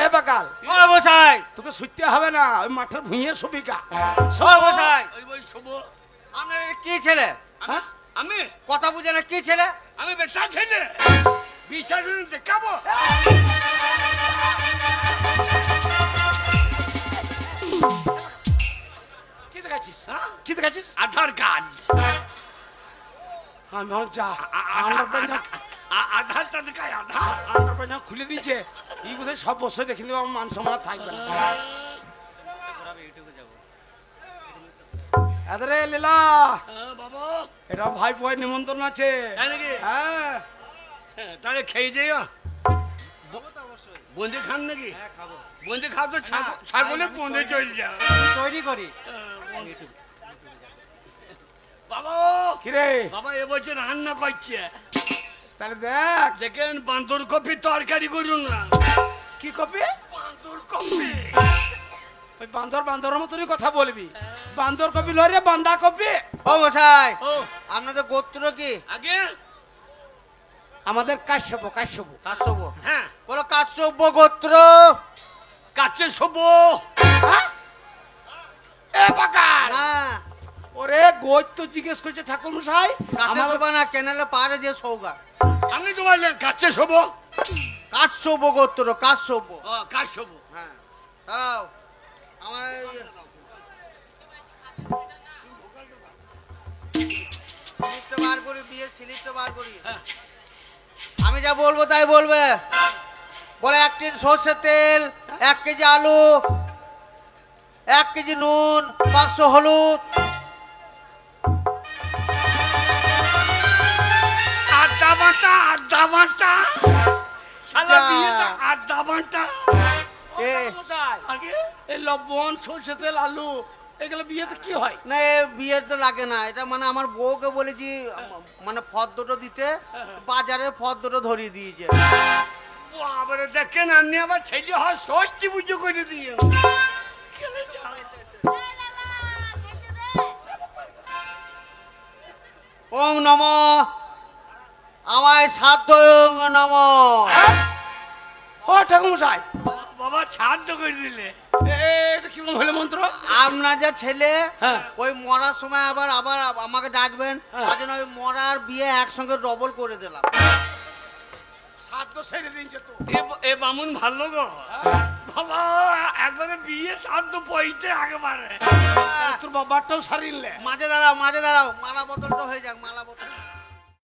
এ বাকাল, ও বসাই, তোকে শুতে হবে না, ওই মাঠের ভুঁইয়ে শুবিকা। ও বসাই, ওই শুভ। আপনার কি ছেলে? হ্যাঁ, আমি কথা বুঝে না, কি ছেলে? আমি বেটা ছেলে, বিশ্বাস দেখাবো। কি দেখাচ্ছিস? হ্যাঁ? কি দেখাচ্ছিস? আধার কার্ড। আমি ভাবলাম যা আন্ডারপ্যান্ট আধারটা দেখায়, আধার। আন্ডারপ্যান্ট খুলে দিয়েছে। এই বোধহয় সব বছর দেখে দেবো, আমার মান সম্মান থাকবে না। আরে লীলা, বাবা এটা ভাই পোয় নিমন্ত্রণ আছে। তাই নাকি? হ্যাঁ, তাহলে খেয়ে যাইও। বন্ধে খান নাকি? বন্ধে খাও তো ছাগলে বন্ধে চলে যাও। তৈরি করি। বাবা কিরে বাবা এবছর রান্না করছে, তাহলে দেখ দেখেন বান্দর কপি তরকারি করুন না। কি কপি? বান্দর কপি। ওই বান্দর বান্দরের মতনই কথা বলবি। বান্দর কপি লয় রে, বান্দা কপি। ও বসাই, ও আপনাদের গোত্র কি? আগে আমাদের কাশ্যপ কাশ্যপ। কাশ্যপ। হ্যাঁ বলো কাশ্যপ গোত্র। কাছে শোবো। হ্যাঁ? এ বাকাল, না, ওরে গোজ তো জিজ্ঞেস করছে ঠাকুর মশাই। কাছে শোবা না, কেনালে পারে যে সৌগা। আমি তোমার কাছে শোবো। কাশ্যপ গোত্র, কাশ্যপ। ও কাছে শোবো। হ্যাঁ, তাও আমার স্লিপটা বার করি, বিয়ের স্লিপটা বার করি। হ্যাঁ। আমি যা বলবো তাই বলবে। বলে 1 টিন সর্ষের তেল, 1 কেজি আলু, 1 কেজি নুন, 500 হলুদ। আড্ডা বাটা, আড্ডা বাটা। শালা যা। বিয়েটা আড্ডা বাটা। এ, মশাই, আগে এই লবণ সরষে তেল আলু এগুলো বিয়েতে কি হয়? না এ বিয়েতে লাগে না, এটা মানে আমার বউকে বলেছি মানে ফর্দটা দিতে, বাজারে ফর্দটা ধরিয়ে দিয়েছে। আবার দেখেন আপনি আবার ছেলে হয় ষষ্ঠী পুজো করে দিয়ে। ওং নম, আমায় সাধ্য ওং নম। ও ঠাকুর মশাই, বাবা ছাদ করে দিলে। এটা কি হলো মন্ত্র? আপনার যা ছেলে, হ্যাঁ। ওই মরার সময় আবার আবার আমাকে ডাকবেন, হ্যাঁ। তার জন্য ওই মরার বিয়ে একসঙ্গে ডবল করে দিলাম। সাধ্য সেরে দিয়েছে তো। এ বামুন ভালো গো বাবা, একবারে বিয়ে সাধ্য পইতে একেবারে। তোর বাবারটাও সারিলে। মাঝে দাঁড়াও, মাঝে দাঁড়াও, মালা বদলটা হয়ে যাক, মালা বদল।